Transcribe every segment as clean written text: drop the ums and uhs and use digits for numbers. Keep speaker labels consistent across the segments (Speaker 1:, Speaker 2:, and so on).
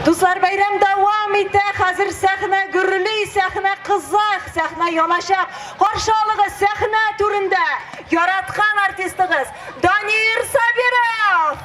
Speaker 1: Dostlar bayram devam etti. Hazır sahne gürülü, sahne kızak, sahne yanaşak. Karşılığı sahne türünde yaratkan artistimiz Danir Sabirov.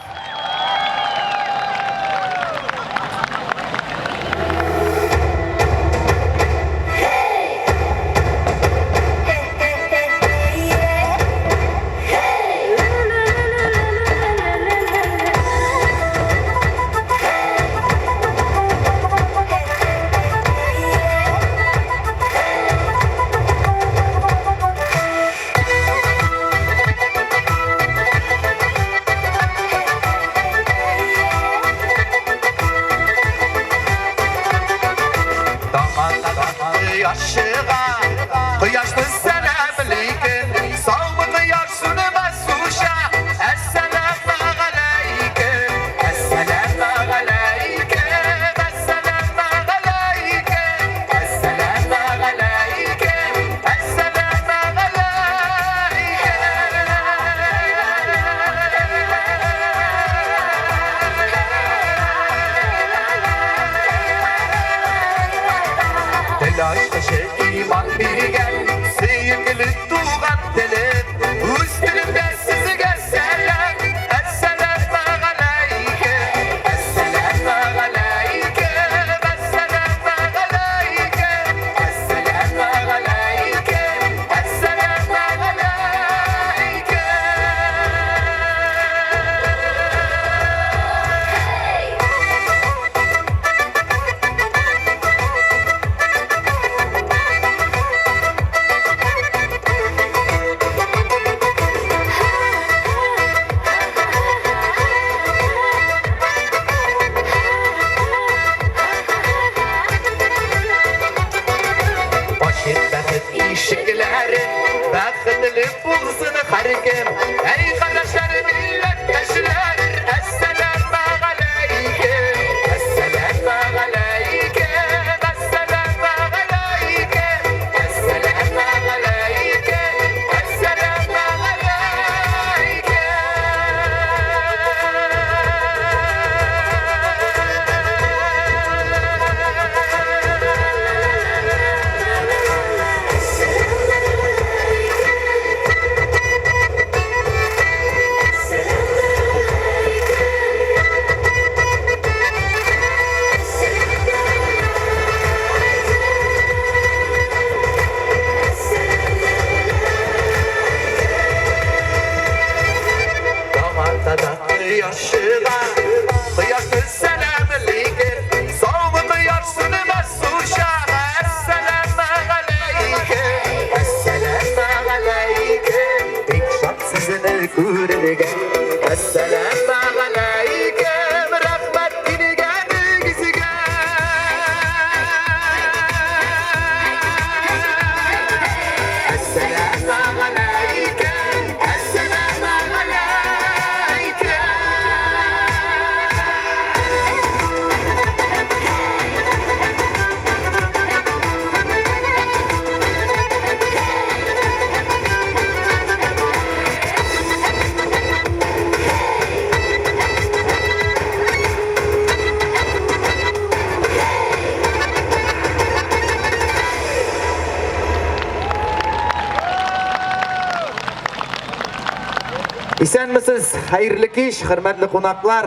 Speaker 2: İsenmisiz, hayırlı kiş, hürmetli konaklar,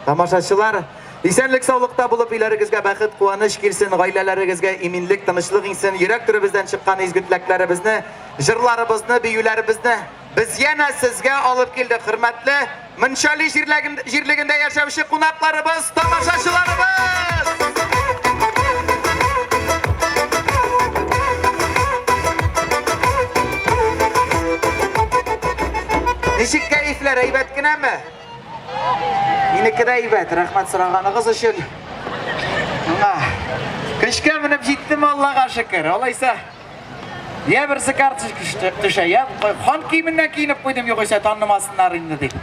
Speaker 2: tamaşaçılar. İsenlik sağlıkta bulup ilerimizge bakıt, kuvanish kelsin, gailelerimizge iminlik, tinchlik insin, yürek türübüzden çıkan izgütleklerimizni, jırlarımızını, büyülerimizni biz yana sizge alıp keldik, hürmetli Minshali jirliginde yaşavışı konaklarımız, tamaşaçılarımız. Nişik keyifler, heybet güne mi? Yine de heybet, rahmet sırağanığız için. Kışka minip jittim Allah'a şükür. Olaysa, ya birisi kartı düşe, ya han kiyiminden kiyinip koydum yok ise tanımasınlar indi deyip.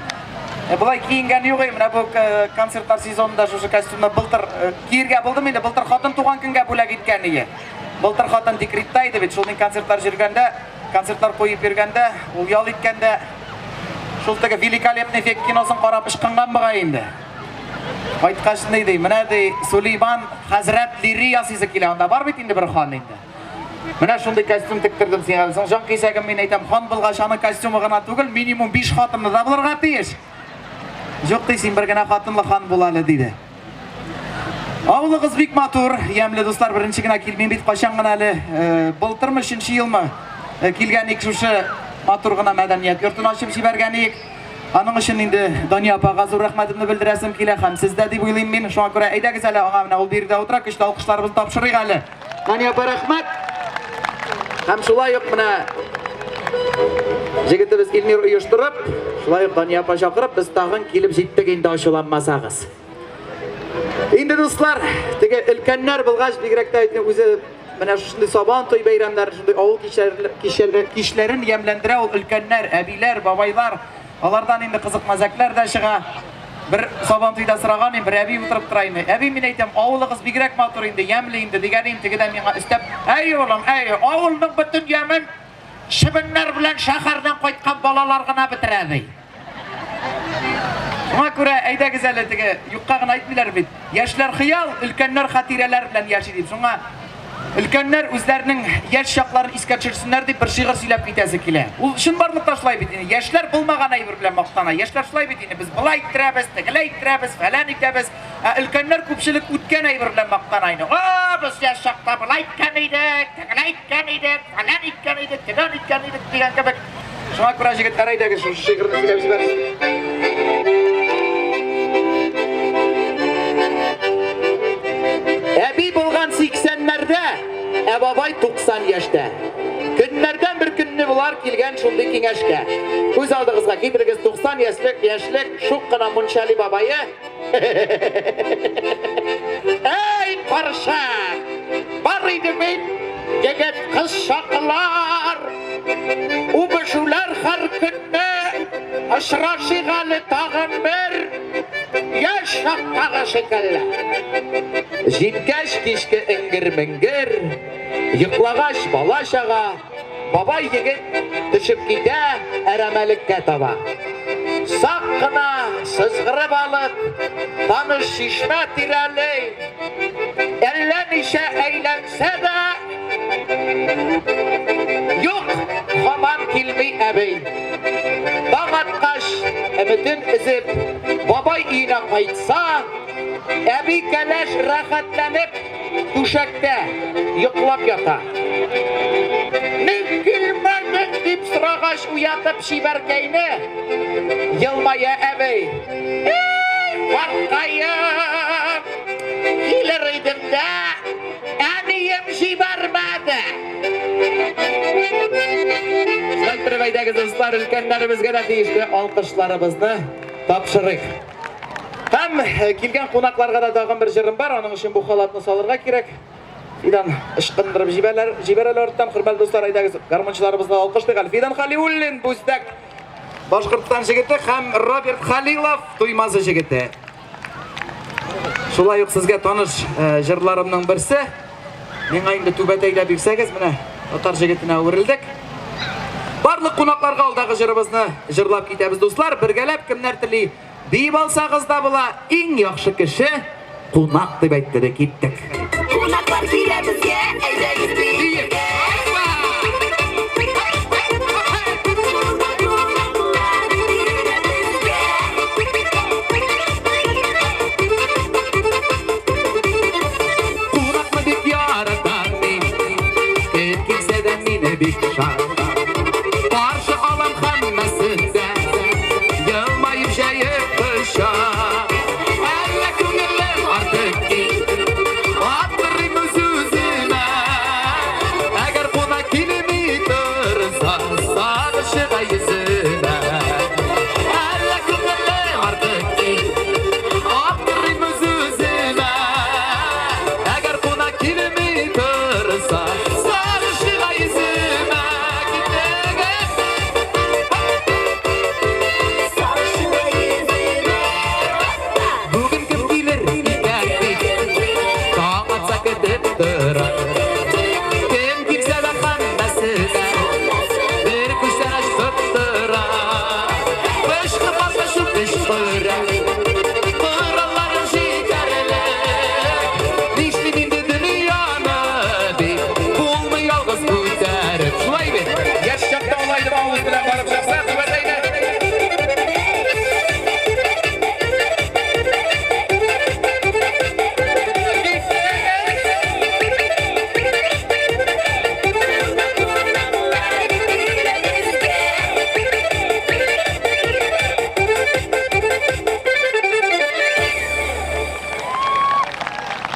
Speaker 2: Bulay kiyingen yok eyim, bu konsertlar sezonunda şu kostümda bıltır kiyirge buldum indi, bıltır xatın tuğan künge bula gitken iyi. Bıltır xatın dekrittaydı bit, şunun konsertlar jirgende, konsertlar koyup yürgende, o yol itkende, şuldaki великолепный эффект киносын qarab ышқынған бұға енді. Айтқашын дейді, мына дей Сулейман Хазрат лириясысы келе, онда бар бет енді бір хан енді. Мына шундай костюм тіктірдім сен алысың, жан қисагым мен айтам, хан болғаш аны костюмы ғана түгіл, минимум 5 хатынды да бұларға тиеш. Жоқ дейсің, бір гана хатынлы хан болалы дейді. Ауылы қыз бик матур, емлі достар, бірінші гына келмен бет қашан ғана әлі былтырмы, 3-ші елмі келген екшуші матур ғына мәдәниет үртін ашып жіберген ек. Аның үшін енді Дания апаға зор рахметімді білдіресім келе һәм сізді деп ойлаймын мен. Шуңа күрә әйдәгіз әлі аңа мына ул берді отыра, күшті алқышларымызды тапшырайық әлі. Дания апа рахмет. Һәм шулай ук мына жігітіміз Илмир ұйыштырып, шулай ук Дания апа шақырып, біз тағын келіп жеттік енді ашуланмасағыз. Енді достар, теге үлкеннәр булгач бигрәк тә үзе менә шундый Сабан той бәйрәмнәре, шундый авыл кичләрен ямьләндерә ул үлкеннәр, әбиләр, бабайлар. Алардан инде кызык мәзәкләр дә чыга. Бер Сабан туйда сыраган, бер әби утырып тора инде. Әби мен әйтәм, авылыгыз бигрәк матур инде, ямьле инде дигән тегедә миңа өстәп, "Әй улым, әй, авылның бөтен ямен шибеннәр белән шәһәрдән кайткан балалар гына бетерә ди." Шуңа күрә әйдәгез әле теге юкка гына әйтмиләр бит. Яшьләр хыял, өлкәннәр хатирәләр белән яши дип. Шуңа өлкәннәр үзләренең яшь чакларын искә төшерсеннәр дип бер шигырь сөйләп китәсе килә. Ул чынбарлык ташлай бит. Яшьләр булмаган әйбер белән мактана. Яшьләр шулай бит. Без былай иттерәбез, тегеләй иттерәбез, фәлән итәбез. Өлкәннәр күпчелек үткән әйбер белән мактана инде. Без яшь чакта былай иткән идек, тегеләй иткән идек, фәлән иткән идек, тегеләй иткән идек дигән кебек. Шуңа күрә җегетләр әйдәгез шушы шигырьне сөйләп җибәрегез. Әби булган 80-ләрдә, бабай 90 яшьтә. Көннәрдән бер көнне булар килгән шундый киңәшкә. Күз алдыгызга китерегез 90 яшьлек шук кына Мунчали бабайы. Эй, парша! Бар иде мин, егет кыз шаклар. Убышулар һәр көнне ашрашыйк әле тагын бер. Яш шактагы шикелле. Җиткәч кичке иңгер-меңгер, йоклагач бала-чага, бабай егет төшеп китә әрәмәлеккә таба. Сак кына сызгырып алып, таныш шишмә тирәлей, әллә ничә әйләнсә дә, юк, һаман килми әбей. Таң аткач, өметен өзеп, бабай өенә кайтса, әби кәләш рәхәтләнеп түшәктә йоклап ята. Ник килмәдең дип сорагач уятып җибәргәйне, елмая әбей. Картаем, килер идем дә, әнием җибәрмәде. Шулай әйдәгез достар, өлкәннәребезгә дә тиешле алкышларыбызны тапшырыйк. Һәм килгән кунакларга да тагын бер җырым бар, аның өчен бу халатны салырга кирәк. Фидан ышкындырып җибәрәләр орттан, хөрмәтле достар, әйдәгез гармончыларыбызны алкышлыйк. Фидан Халиуллин, Бустак, Башкортстан җегете һәм Роберт Халилов, Туймазы җегете. Шулай ук сезгә таныш җырларымның берсе. Миңа инде түбәт әйләп бирсәгез, менә татар җегетенә үрелдек. Барлык кунакларга алдагы җырыбызны җырлап китәбез дуслар. Бергәләп кемнәр тели дип алсагыз да була, иң яхшы кеше кунак дип әйтте дә киттек.
Speaker 3: Кунаклар килә безгә, әйдәгез биргә.
Speaker 2: Кунакны бик яратам мин, килсә дә мине бик шат. Каршы алам һәммәсен дә, елмаеп җәеп кыша. Әллә күңелем артык кил, атырым үз-үземә. Әгәр кунак килми торса, сагышыга йөземә. Әллә күңелем артык кил, атырым үз-үземә. Әгәр кунак килми торса, сагышыга йөземә.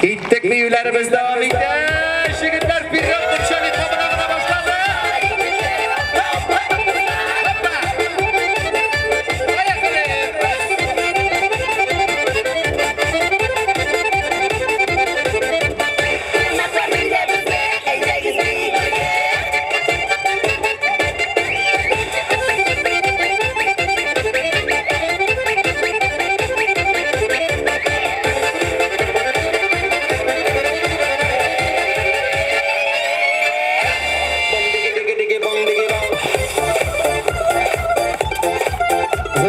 Speaker 2: Gittik büyülerimiz devam etti. Şigitler bir yaptı. Şöyle kapına başladı.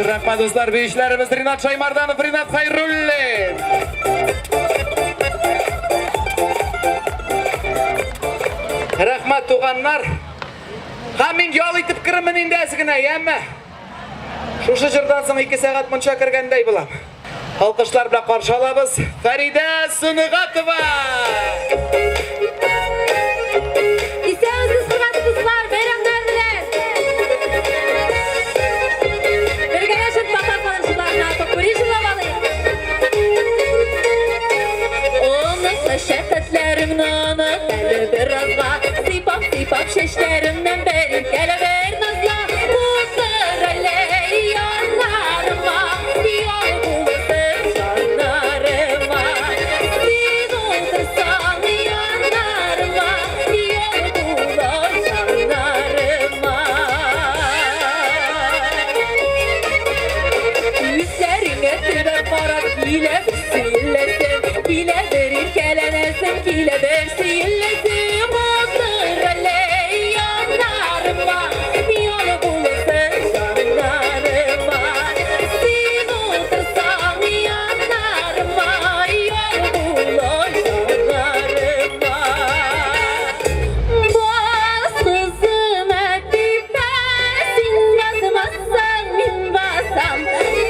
Speaker 2: Rahmat dostlar, büyüşlerimiz Rinat Şaymardanov, Rinat Hayrulli. Rahmat tuğanlar. Hamin yol itip kırımın indesine yemme. Şu jırdan soň 2 saat munça kirgenday bulam. Alkışlar bilan qarşı alabız. Farida Sunig'atova.
Speaker 4: İstemsiz hurmatli kızlar, bayramlar bilen. Birge yaşıp bakar kalıcılarına topuri jılamalıyım. Onun şefetlerim nana, deli birazga. Sipap şeşlerimden benim gelever nazla. Mutlar aley yanlarıma, yol bulsun canlarıma. Siz otursan yanlarıma, yol bulur canlarıma. Yüzlerine tübe barak hile sillesin, hile verir kelenesin, hile versin illesin. Mutlar aley yanlarıma, yol bulursun canlarıma. Siz otursan yanlarıma, yol bulur canlarıma. Bas kızım öpüpesin, basmazsan min basam.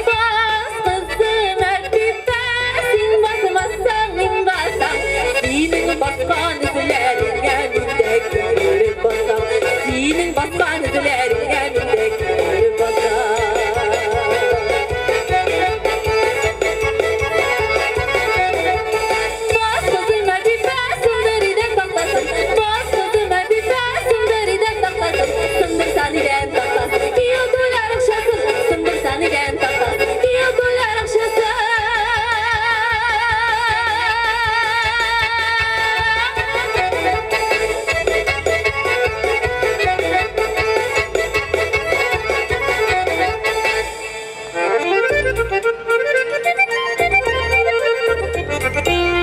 Speaker 4: Bas kızım öpüpesin, basmazsan min basam. Senin baskan izlerine mündek görüp basam. Senin baskan izlerine mündek görüp basam. Bas kızıma bir basın, deriden taklasın. Bas kızıma bir basın, deriden taklasın. Sındır saniden taklasın, yoldular akşasın. Sındır saniden taklasın, yoldular akşasın.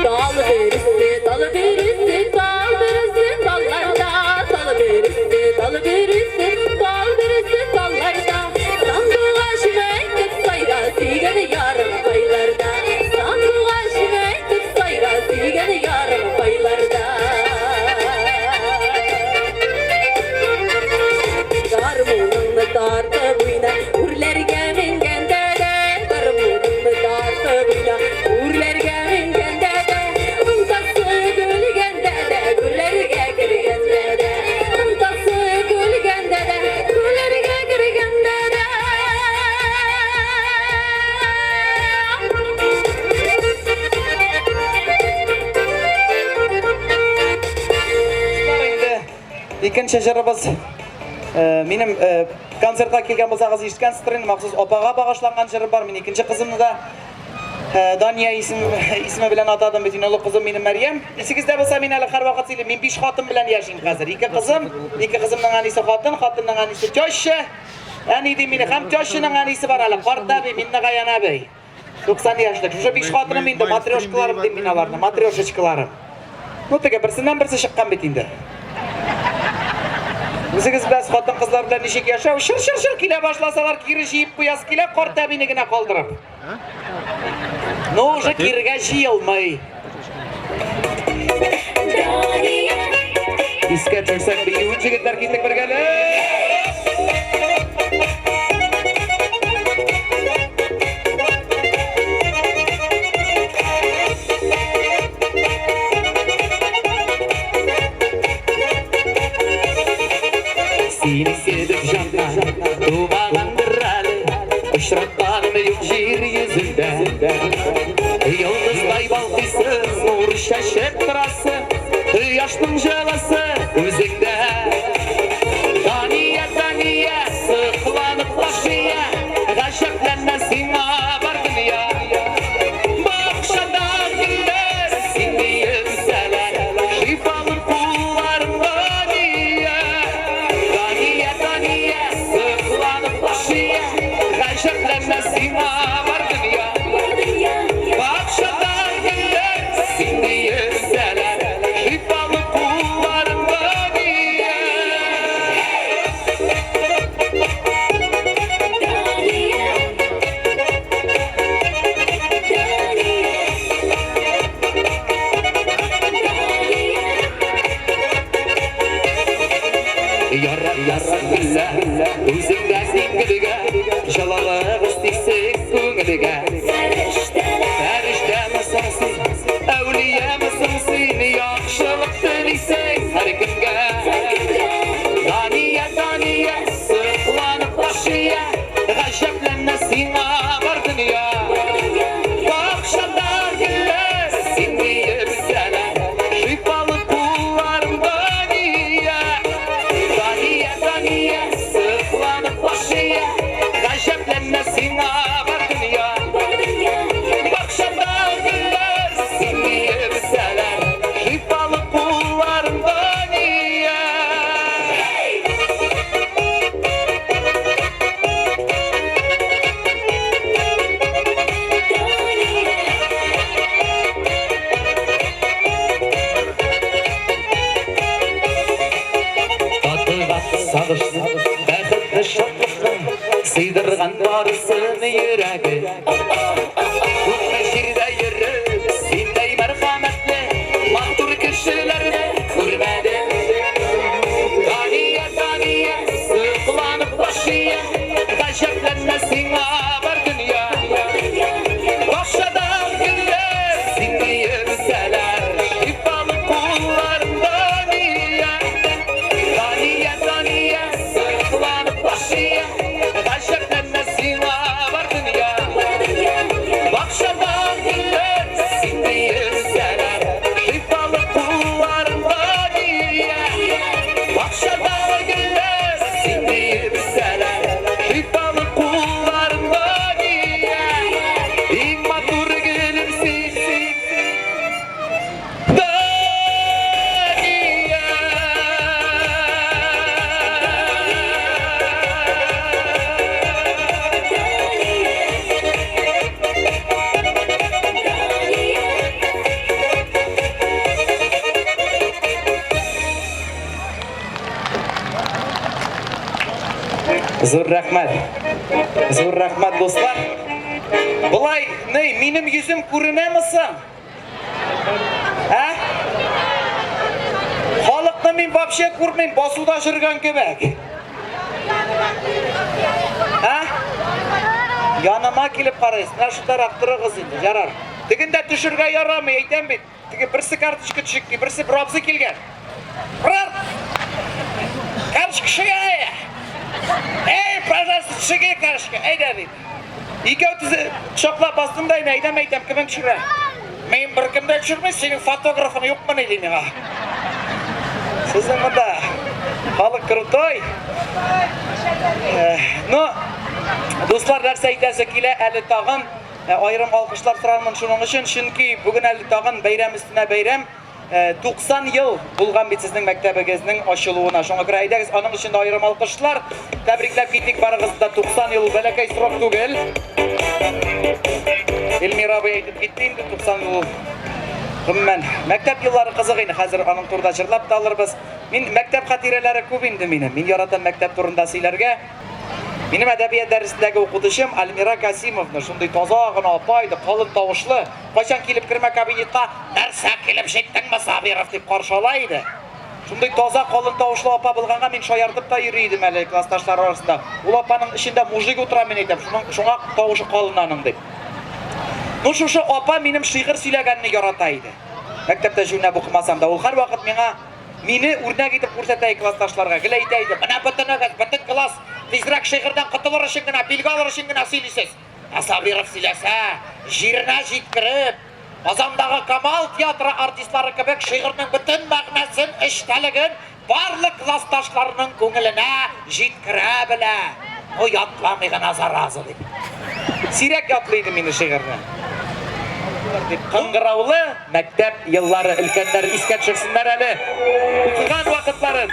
Speaker 4: Dal birisi, dal birisi, dal birisi dallarda. Dal birisi, dal birisi, dal birisi dallarda. Sandığa şümek sayra, sigeni yarım paylarda. Sandığa şümek sayra, sigeni yarım paylarda. Garmununu dartı buyna, urlerge mingende de. Garmununu dartı buyna, urlerge mingende de. Untası gülgende de, güllerge girgende de. Untası gülgende de, güllerge girgende de.
Speaker 2: Endi ikinci jırыбыз benim konsertga kelgan bolsangiz eshitgansizlar, maxsus opaga bag'ishlangan jiri bor. Men ikinci qizimni da Daniya ismi bilan atadim. Mening ulug' qizim mening Maryam. Esingizda bo'lsa, men hali har vaqt sizlar men 5 xotin bilan yashayman hozir. 2 qizimning anisi xotinning anisi Joshua. Ani de meni ham Joshuaning anisi bor hali. Qortabi, menni G'ayanabi. 90 yoshlik. O'sha 5 xotinim menda matryoshkalarim deb men ularni, matryoshachkalarim. Notaga birsidan birsi chiqqan bet endi. O'zingiz bilasiz, xotin qizlar bilan nechik yashab, shir kela boshlasalar, kirish yeb qo'yasiz, kela qortabinigina qoldirib. No, уже kirga yilmay. Iska tushsak, biyun yigitlar ketdik birgalikda. Seni sevdim candan, dumağandır hali. Işratlarım yok yeryüzünde. Yıldız kaybolmuşsun, nur Kuşның жаласы өзіңді Дания, сықланып бақшия Ғашықлана сиңа бар дүния Бақшада гүлдер сеңдейіп сәлем Шипалы қоларың Дания сықланып бақшия Ғашықлана сиңа бар дүния Бақшада гүлдер сеңдейіп сәлем Шипалы қоларың Дания Ярсыңда өзіңді сеңгілігі Жалалығы істейсің көңілігі Фәрішті мүсің сен, әулие мүсің сен Яқшылық тілейсің әр кімге Дания, сықланып бақшия Ғажаплана сиңа бар дүния Бақшада гүлдер сеңдейіп сәлем Шипалы қоларың Дания сықланып бақшия Ғажаплана сиңа бар дүния Бақшада гүлдер сеңдейіп сәлем Шипалы қоларың Дания Сағышсың, бәқітті шаттықтың Сыйдырған барысын үйрәгі Көкме жерде үйріп, сендей мәрхәмәтлі Мақтұр кішілерді көрмәдім Дания, сықланып бақшия Ғажаплана сиңа бар дүния Бақшада гүлдер сеңдейіп сәлем Шипалы қоларың Дания сықланып бақшия Ғажаплана сиңа бар дүния Бақшада гүлдер сеңдейіп сәлем Шипалы қоларың Дания Бақшада гүлдер сеңдейіп сәлем Шипалы қоларың Дания Ең матур гүлім сенсің Зор рахмат достар. Бұлай, менің yüzім көрінемісің? Халықты мен вообще көрмейм, басуда жүрген көбек. Yanıma келіп қарайсың, ашықтар ақтырығыз енді, жарар. Тігінде түшірге ярамай, айтам бет. Тігі бірсі картышқы түшікті, бірсі бірапсы келген. Бірар! Картышқы шыға! Ey, пожалуйста, түшіге картышқы, айда бет. Екеу тізі шоқлап бастымдайын, айдам, кімін түшірі? Мен бір кімді түшірмей, сенің фотографын yok мұны деймін ға. Сіздің мұнда халық крутой. Достар, нәрсе айтасы келе, әлі тағын айрым алқышлар тұрамын шының үшін, шынки бүгін әлі тағын бәйрем үстіне бәйрем 90 ел болған бет сіздің мәктәбігіздің ашылуына. Шоңа күрі айдағыз, аның үшінде айрым алқышлар. Тәбрикләп кетік барығызда 90 ел бәләкәй сұрақ түгел. Эльмира бай айтып кетті, 90 ел ғыммен. Мәктәп еллары қызығыны, қазір аның тұрда жырлап та алырбыз. Мен мәктәп қатирелері көп енді менің. Мен ярatan мәктәп тұрында сейлерге. Benim edebiyat dersindeki okuduşum Elmira Kasimov'dur. Şunday tozağına apaydı, kalın tavuşlu. Kaçan kelip kirme kabinetine derse kelip jettin mi Sabirov deyip karşılaydı. Şunday toza kalın tavuşlu apa bulğanğa men şayardıp da yürüydüm әлі klastaşlar arasında. Ol apanın içinde mujik oturam men aytam. Şuna tavuşu kalınanım deyip. Şuşu apa benim şiir söylegenini yarataydı. Mektepte jurnal okumasam da ol her vakit meni örnek etip ko'rsatay klastaşlarga. Gile aytaydı. Bana bütün klas tezrak şehirden qutulur için gina, belgi alır için gina söyleysiz. Sabirov söylese, jirine jetkirib,
Speaker 5: Azamдағы Камал театры артистлары кебек шигырьнең бөтен мәгънәсен, эчтәлеген барлык классташларының күңеленә җиткерә белә. O ятламый гына зараза дип. Сирәк ятлый иде мине шигырьне. Кыңгыраулы мәктәп еллары өлкәннәр искә төшерсеннәр әле. Укыган вакытларын.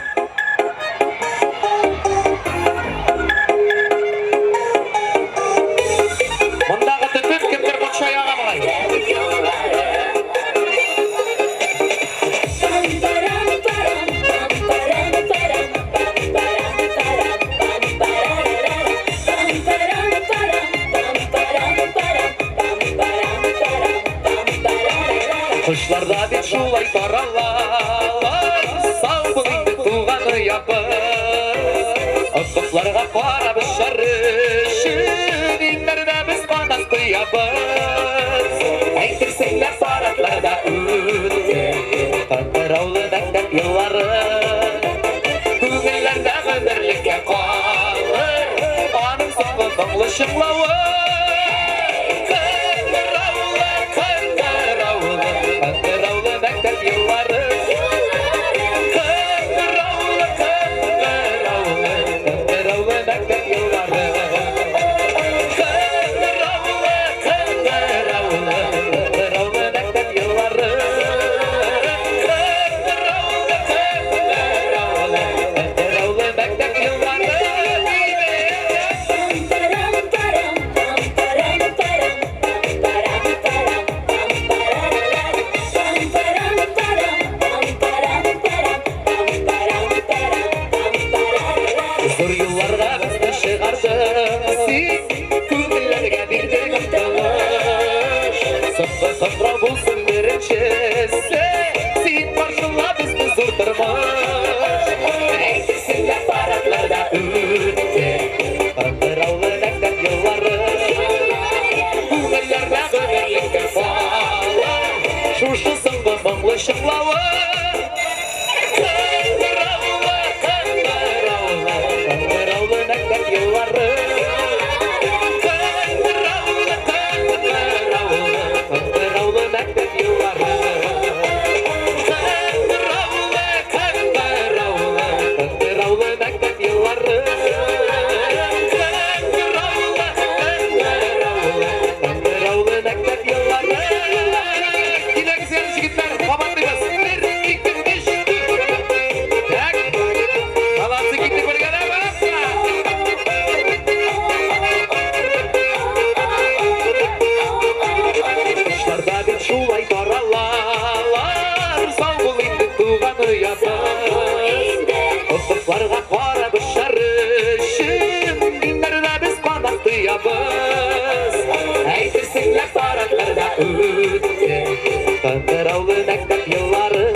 Speaker 5: Мондагы төтен кемдер бакча ягамай. Kışlarda bir şulay tarallar, sağ bulundu tuğanı yapır. Akıflarga para bişarışın, inlerine biz manastı yapır. Eytirsinler paratlarda üttü, Kıngırauli mektep yılları. Күңелләрдә гөмерлеккә калыр, аның соңгы моңлы шыңлавы. Сыпра булсын беренчесе, син маршылла безне зур тормыш. Әйтсенләр паратларда үтте, Кыңгыраулы мәктәп еллары. Күңелләрдә гөмерлеккә сала, шушы соңгы моңлы шыңлавы. Кыңгыраулы, Кыңгыраулы, Кыңгыраулы мәктәп еллары. Kutlarga para bişarışın, dinlerine biz konaktı yapız. Eytirsinler paratlarda üttü, Kıngırauli mektep yılları.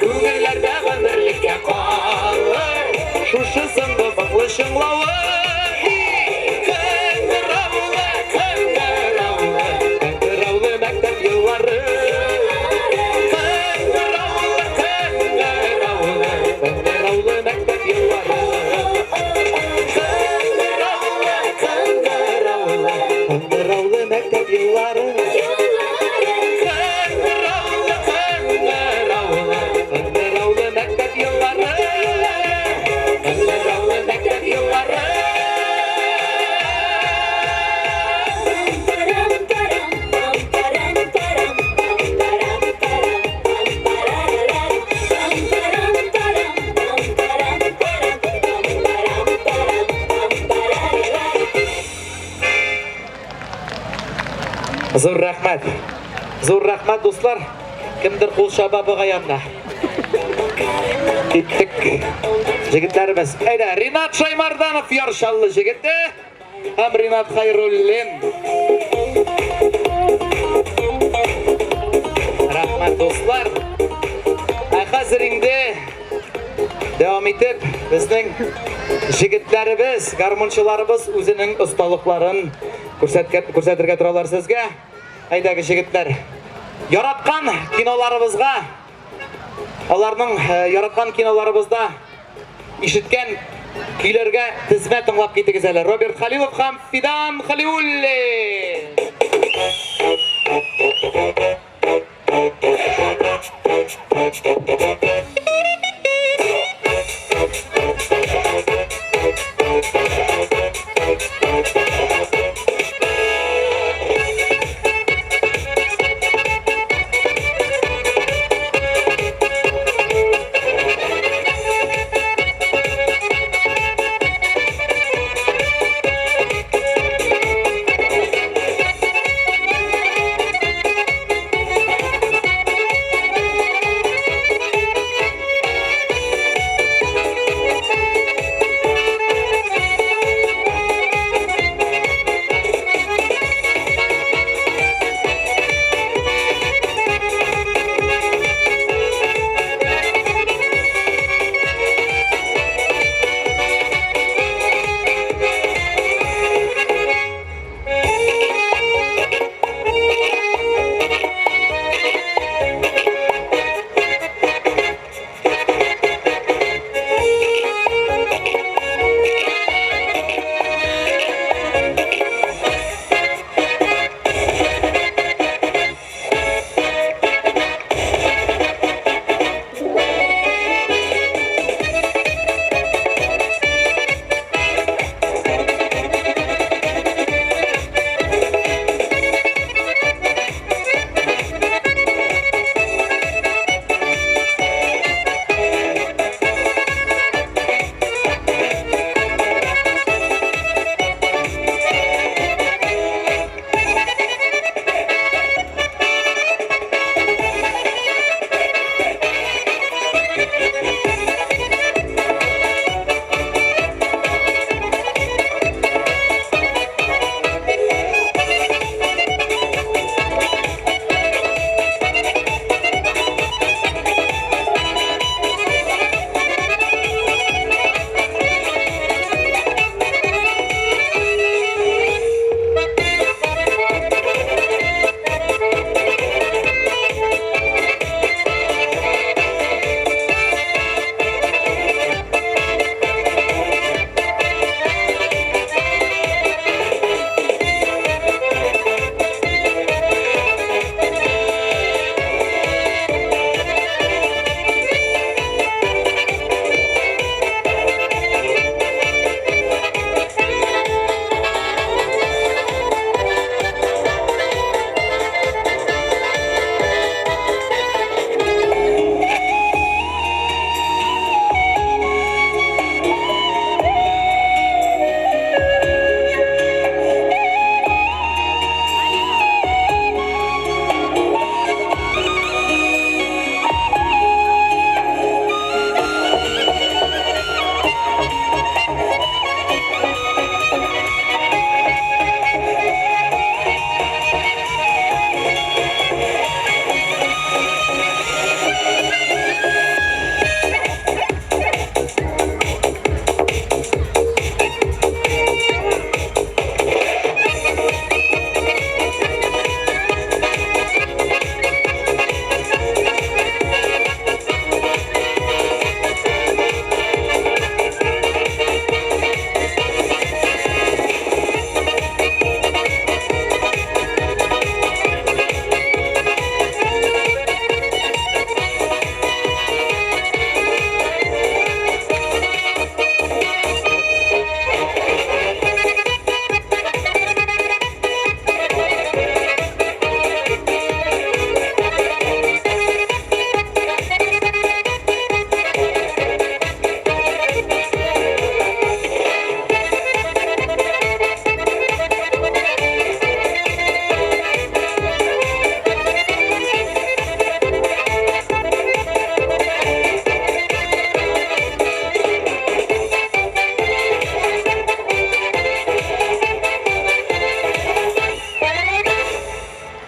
Speaker 5: Күңелләрдә гөмерлеккә калыр, шушы соңгы моңлы шыңлавы. Кыңгыраулы, Кыңгыраулы, Кыңгыраулы мәктәп йыллары. Kıngırauli mektep yılları. Kıngırauli mektep yılları. Kıngırauli mektep yılları. Kıngırauli mektep yılları. Зур рахмат достlar. Kimdir kul şababı gayanna. Gittik. Jigitlerimiz. Hayda, Rinat Şaymardanov yarşallı jigiti. Hem Rinat Hayrullin. Rahmat dostlar. Hazırında devam etip bizning jigitlerimiz, garmonchilarimiz o'zining ustalıkların ko'rsatirga turalar sizga. Haydagi jigitlar. Yaratgan kinolarımızga, onlarning yaratgan kinolarımızda işitken kuylarga tizma tinglab ketdigiz. Robert Halilov ham Fidan Halilulli.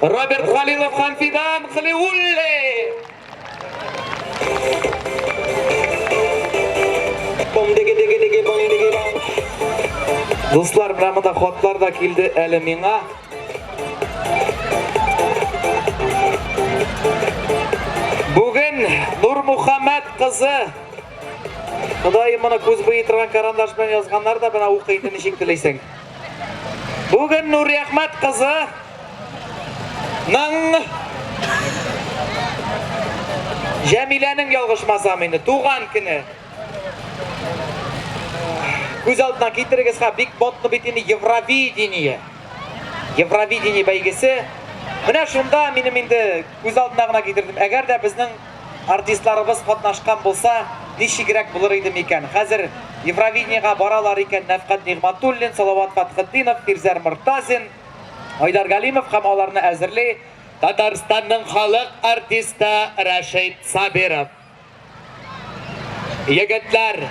Speaker 5: Robert Khalilov Khanfidan Khaliulle. Dostlar, buramda xotlar da keldi әлі миңа. Бүгін Нур Мухаммед қызы. Құдайым мұны көз бойы тұрған карандашпен yazғандар да бұна оқиды нешек тілейсің. Бүгін Нур Ахмет қызы Nang Cemile'nin yalgışmasa mıydı? Tuğan kini. Göz altına getiririz ha big botlu bitini Евровидение. Евровидение baygisi. Mine şunda benim indi göz altına getirdim. Eğer de bizden artistlarımız katnaşkan bolsa nişigirek bulur idim iken. Hazır Евровидение'ga baralar iken Nefkat Nigmatullin, Salavat Fatxetdinov, Firzer Murtazin, Haydar Galimov ham alarını әзірлей. Татарстанның халық артисті Рашид Сабиров. Егетлер,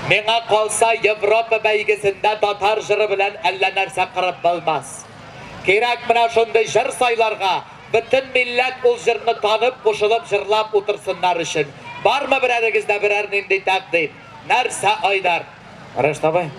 Speaker 5: меңа қалса Европа бәйгесінде татар жыры білән әллә нәрсә қырып болмас. Керек мына шундай жыр сайларға бүтін милләт ул жырны танып, қошылып жырлап отырсыннар үшін. Бармы бірәрігізді бірәр нендей тәқдим? Нәрсә Айдар? Рашид абай.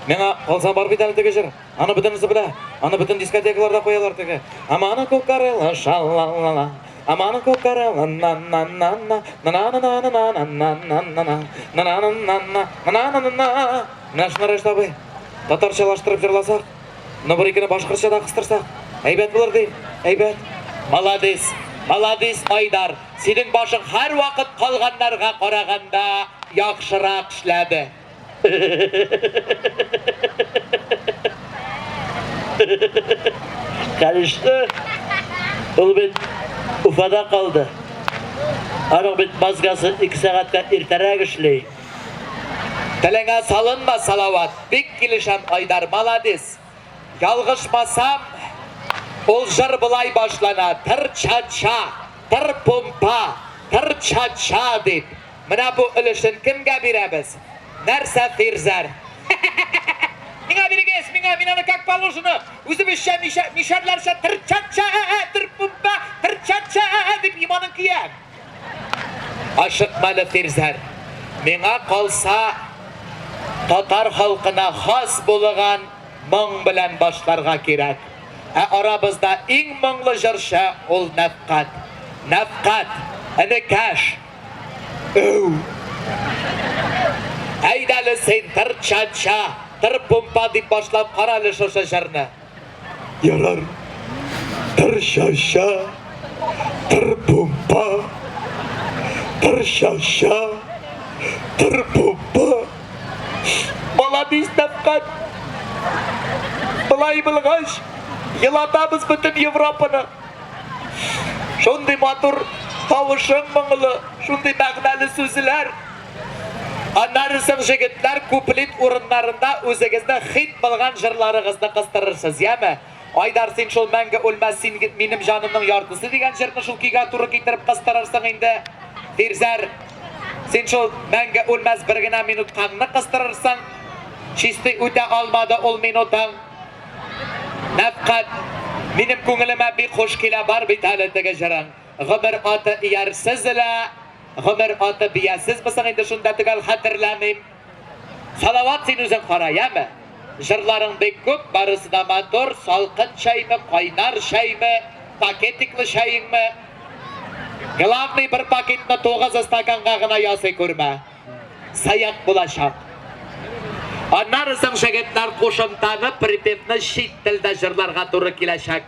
Speaker 5: Меңа қалса бар бит әлі теге жыр. Аны бүтінісі білә. Аны бүтін дискотекаларда қоялар теге. Аманы көккарелы шалалала. Аманы көккарелы на-на-на-на. На-на-на-на-на-на-на-на-на-на-на-на-на-на-на. Мына шына Рашид абай. Татаршалаштырып жырласақ, но бір екені башқұртшада қыстырсақ. Әйбәт болар дейм. Әйбәт. Маладис Айдар. Сенің башың һәр вақыт қалғандарға қарағанда яқшырақ ішләді.
Speaker 6: Karıştı. Ol bit ufada kaldı. Anı bit mazgası 2 saatte irterek işley.
Speaker 5: Тіліңе салынма салават. Бек келішем Айдар, маладис. Ялғышмасам, ол жыр бұлай башлана. Тыр чача, тыр помпа, тыр чача деп. Мына бұл үлішін кімге береміз? Нәрсә Фирзер? Мина берегес, мина как положено. Үзімізше мишарларша тыр чача, тыр помпа, тыр чача деп иманын кием. Ашықмалы Фирзер. Мина қалса татар халқына хас болған мұң білән башларға керек. Арабызда ең мұңлы жыршы ол Нәфқат. Нәфқат, әні кәш. Әйдәлі сен тыр чача, тыр помпа деп башлап қаралы шошы жырны.
Speaker 6: Yarar. Tır şaşa. Tır pompa. Tır şaşa. Tır pompa.
Speaker 5: Маладис Нәфқат. Бұлай білғаш, елатамыз бүтін Европаны. Шондай матур тауышың мұңылы, шондай мәғнәлі сөзілер. Анарысың жігітлер куплет орынларында өзіңізді хит болған жырларыңызды қыстырырсыз, емі? Айдар, сен шол мәңгі өлмәс, сен менің жанымның яртысы деген жырны шул киға туры кетіріп қыстырырсың енді. Фирзер, сен шол мәңгі өлмәс бір гына минут қаңны қыстырырсың. Чисті өте алмады ол минутың. Нәфқат, менің көңіліме бек хош келе бар бит әлі теге жырың. Ғұмыр аты иярсіз ілі, ғұмыр аты биясіз бісің енді шында түгел хатırламайм. Салават сен өзің қара, емі? Жырларың бек көп, барысы да матур, салқын шайымы, қайнар шайымы, пакетиклі шайыңмы? Главный бір пакетіні 9 стаканға ғына ясы көрме. Саяқ болашақ. Анарысың жігітлер қошымтаны припевні шет тілді жырларға туры келешек.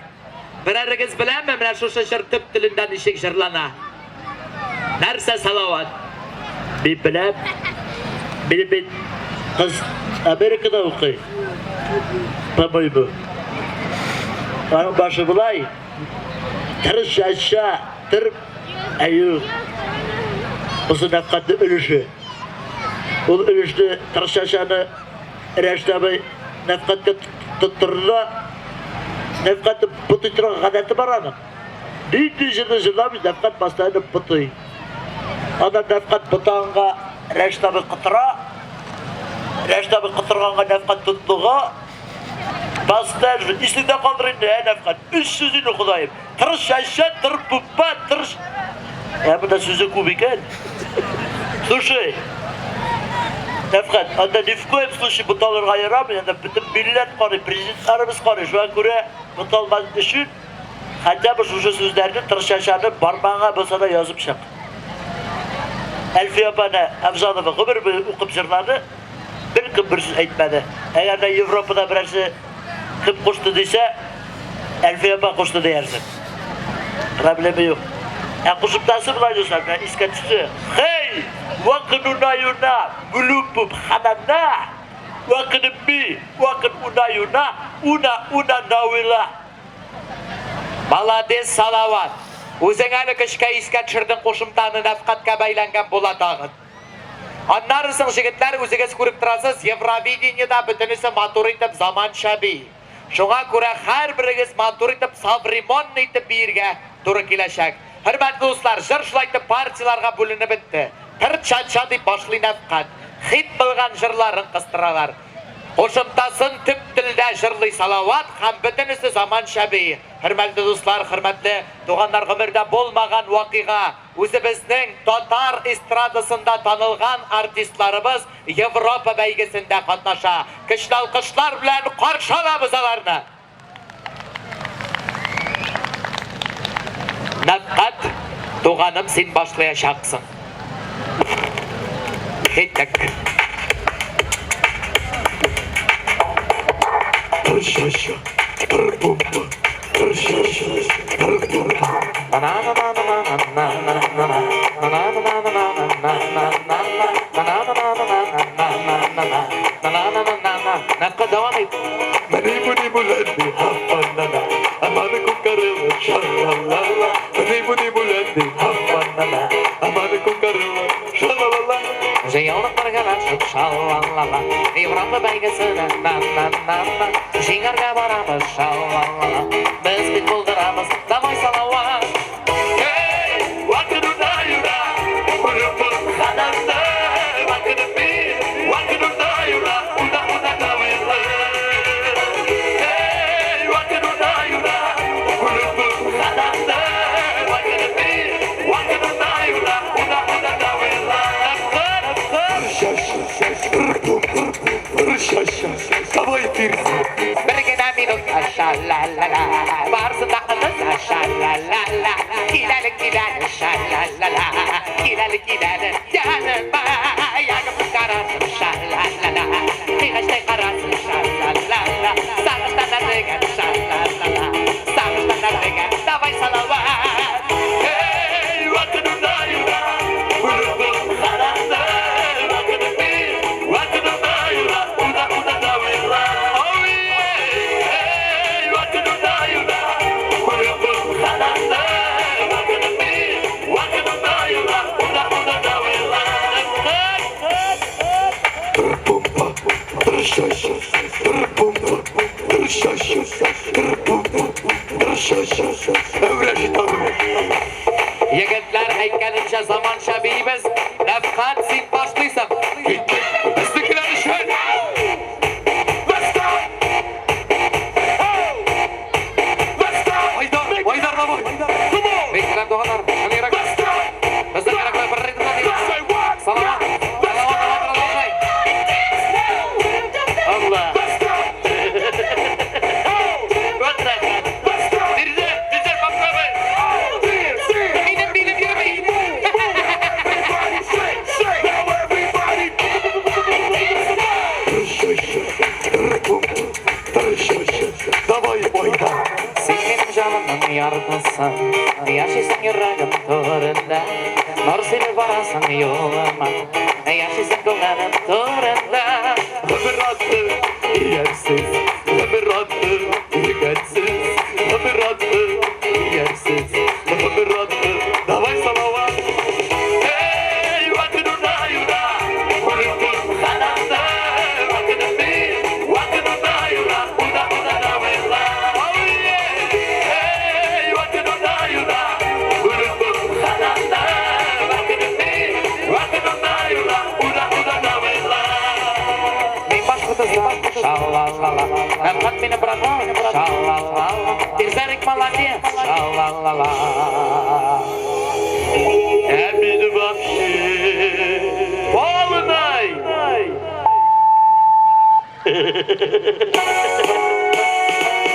Speaker 5: Бірәрігіз біләмі, мына шошы жыр түп тілінде нешек жырлана? Нәрсе Салават?
Speaker 6: Bir bilem. Bir kız Amerika'da okuyor. Tabii bu. Onun başı bulay. Tır şaşa. Tır ayı. Osu Nefkat'ın ölüşü. O ölüştü tır şaşanı Reşit abi Nefkat'ı tutturdu. Nefkat'ın putu çıran kadeti var anı. Düğündüğü jırlamış Nefkat bastayını putu. Ana Nefkat putağına Reşit abi kıtıra. Reşit abi kıtırğanға Nefkat tutluğa. Bastayını üstünde kaldırın ne Nefkat. Üç sözünü kudayım. Tır şaşa, tır pupa, tır... Bu da sözü kubiken. Слушай, Nefkat, anda ни в коем случае бұталарға ярамыз, anda bütün millet qarı, prezidentlarımız qarı. Şu an göre бұталмaz үшін, хотя бы şu sözlerini tırşaşanı barmağına bolsa da yazıp şak. Elfiye bana Avzadova ömür okup jırladı, bir kim bir söz aytmadı. Eğer de Avrupa'da birisi kim koştu dese, Elfiye bak koştu değersin. Problemi yok. Kuşup nasıl bulacaksan ben iskatçısı. Hey! Vakın unayuna, gulubum hanana. Vakın bi, vakın unayuna, una navila. Malades salavat. Өзіңәлі кішкі искәтшірдің қошымтаны нәфқатқа байланған болатағын. Аннарысың жігітлер өзігіз көріп тұрасыз, Евровидениеда бүтінісі матур етіп заман шәбей. Шоңа көре әр бірігіз матур етіп савримон етіп бейірге тұры келешек. Hürmetli dostlar, jırşlaytı partiyalarga bölünüp bitti. Tır çat deyip başlayın nefqat. Hit bilgan jırların kıstıralar. Qo'shimtasin tüp tilda jırlı salavat, ham bitinisi zaman şabi. Hürmetli dostlar, hürmetli doğanlar ömürde bolmagan vakiga. O'zimizning Tatar estradasında tanılgan artistlarımız Yevropa beygisinde qatnaşa. Kışlı alqışlar bilan qarshi olamiz ularni. Nafqat, doğanım sen başlayacaksın. Hittik.
Speaker 7: Rışaşa, rıbumba, rışaşa, rıbumba.
Speaker 6: Nafqat devam et.
Speaker 7: Mani bulandi haffanana, amanı kukarılı şalalala. Mani bulandi haffanana, amanı kukarılı şalalala.
Speaker 6: Jeyonlar galaşıp şalalala. Yevropa belgesine na. Şingarga baramız şalalala. Biz bit bulduramız, davay salavat.
Speaker 7: Hey, vakıdı dayura, rıbum hananda, vakıdı bir, vakıdı dayura, una davayla. Hey, vakıdı dayura, rıbum hananda, vakıdı bir, vakıdı dayura, una davayla. Rışaşa, rıbum, rışaşa, davay tirsi.
Speaker 6: Birgina minut şalalala. Varsın aklınız şalalala. Gilali şalalala. Gilali yanıma. Yakıp kararsın şalalala. Nihaçta kararsın şalalala. Sağıştan arıgan şalalala. Sağıştan arıgan davay salavat.
Speaker 7: Hey, vakıdı dayura, rıbum hananda, vakıdı bir, vakıdı dayura, una davayla. Oh yeah, hey, vakıdı dayura, rıbum hananda, vakıdı bir, vakıdı dayura, una davayla. Rıbumba, rışaşa, rıbumba, rışaşa, rıbumba, rışaşa. Evreşi tanrı.
Speaker 6: Yigitlar aytganimcha zamon shabiyimiz nafqat sen boshlaysan.
Speaker 7: Biznikilar ishon. Let's go. Let's go.
Speaker 6: Voydar navoy. Beklar doğanlar. Qaniyrak. Bizning kerakli bir ritmda. Salamat. Allah.
Speaker 7: Давай, oyna.
Speaker 6: Sen benim canımın yardımsın. Yaşasın yüreğim torunda. Nur seni varasın yoluma. Yaşasın kulağım torunda.
Speaker 7: Ömür attı, yersiz. Ömür attı, yegensiz. Ömür attı, yersiz. Ömür attı, davay salavat. Hey, vakıdı dayura, rıbum hananda, vakıdı bir, vakıdı dayura, una davayla. Oh yeah, hey, vakıdı dayura, rıbum hananda, vakıdı bir, vakıdı dayura, una davayla.
Speaker 6: Шалалала, нafqat beni bırakma. Şalalala, Terzerek молодец. Şalalala.
Speaker 7: Emin вообще полный.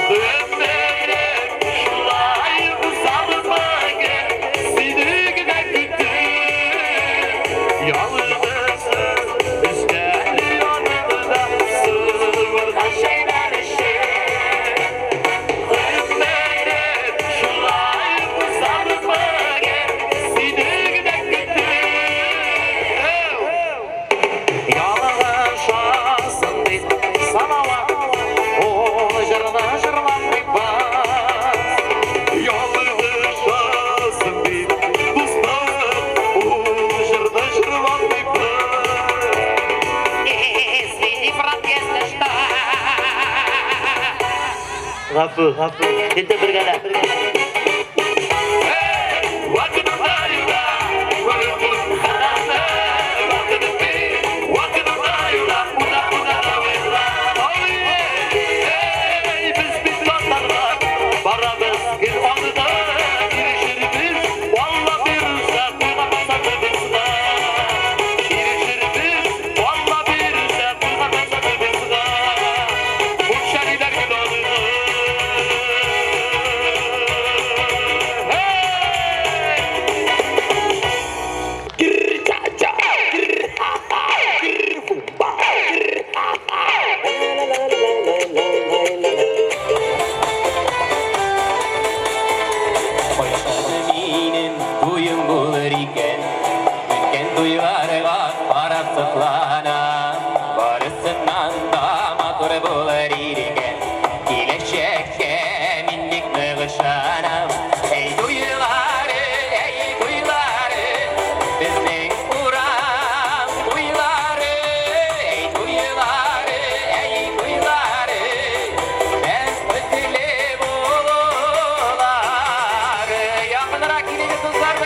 Speaker 7: Ömrüm şulay uzanmaga, seni güne güttüm. Yalnızsın, üsteli yanımda, sıvırdan şeyler işe. Ömrüm
Speaker 6: Hafı. Gitti bir gele.
Speaker 8: Benim duyum bulur iken Ülken duyularga karab sıklanam Barısından da matur bulur iken Gelecekке minnik mığışanam Ey duyuları, ey duyuları Bizning uram duyuları Ey duyuları, ey duyuları Ben ötülü bular Yakınırak gidin kızlar